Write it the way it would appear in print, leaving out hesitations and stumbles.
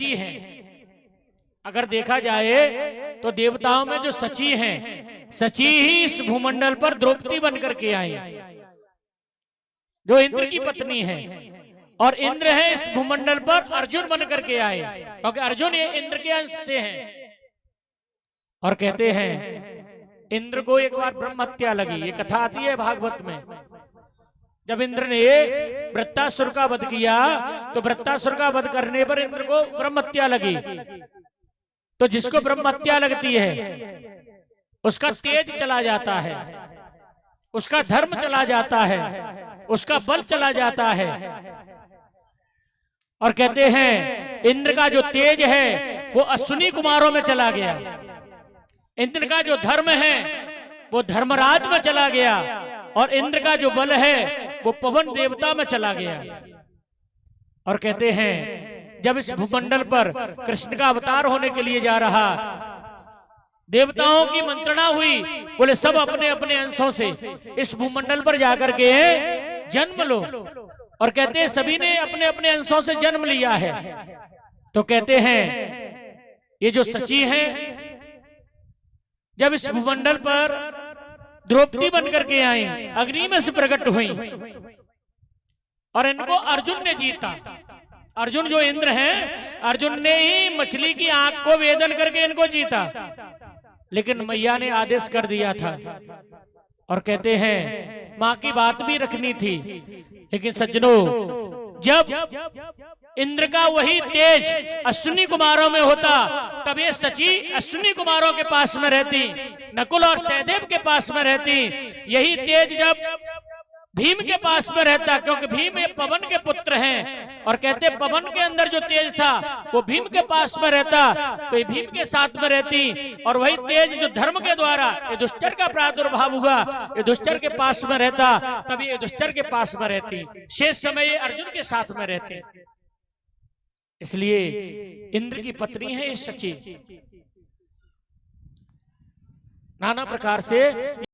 सची हैं। अगर देखा जाए तो देवताओं में जो सची हैं, सची ही इस भूमंडल पर द्रौपदी बनकर के आई, जो इंद्र की पत्नी है। और इंद्र है इस भूमंडल पर अर्जुन बनकर के आए, क्योंकि अर्जुन ये इंद्र के अंश से हैं। और कहते हैं इंद्र को एक बार ब्रह्म हत्या लगी, ये कथा आती है भागवत में। जब इंद्र ने वृत्तासुर का वध किया तो वृत्तासुर का वध करने पर इंद्र को ब्रह्म हत्या लगी। तो जिसको ब्रह्म हत्या लगती है उसका तेज चला जाता है, उसका धर्म चला जाता है, उसका बल चला जाता है। और कहते हैं इंद्र का जो तेज है वो अश्विनी कुमारों में चला गया, इंद्र का जो धर्म है वो धर्मराज में चला गया, और इंद्र का जो बल है वो पवन देवता में चला गया। और कहते हैं जब इस भूमंडल पर कृष्ण का अवतार होने के लिए जा रहा, देवताओं की मंत्रणा हुई, बोले सब अपने अपने अंशों से इस भूमंडल पर जाकर के जन्म लो। और कहते हैं सभी ने अपने अपने अंशों से जन्म लिया है। तो कहते हैं ये जो सची हैं, जब इस भूमंडल पर द्रौपदी बनकर के आई, अग्नि में से प्रकट हुई, और इनको अर्जुन ने जीता। अर्जुन जो इंद्र हैं, अर्जुन ने ही मछली की आंख को वेदन करके इनको जीता, लेकिन मैया ने आदेश कर दिया था। और कहते हैं मां की बात भी रखनी थी। लेकिन सज्जनों, जब इंद्र का वही तेज अश्विनी कुमारों में होता, तब ये सची अश्विनी कुमारों के पास में रहती, नकुल और सहदेव के पास में रहती। यही तेज जब भीम के पास में रहता, क्योंकि भीम ये पवन के पुत्र हैं, और कहते पवन के अंदर जो तेज था वो भीम के पास में रहता, तो ये भीम के साथ में रहती। और वही तेज जो धर्म के द्वारा ये दुष्टर का प्रादुर्भाव हुआ, ये दुष्टर के पास में रहता, तभी ये दुष्टर के पास में रहती, शेष समय ये अर्जुन के साथ में रहते। इसलिए इंद्र की पत्नी है ये सची, नाना प्रकार से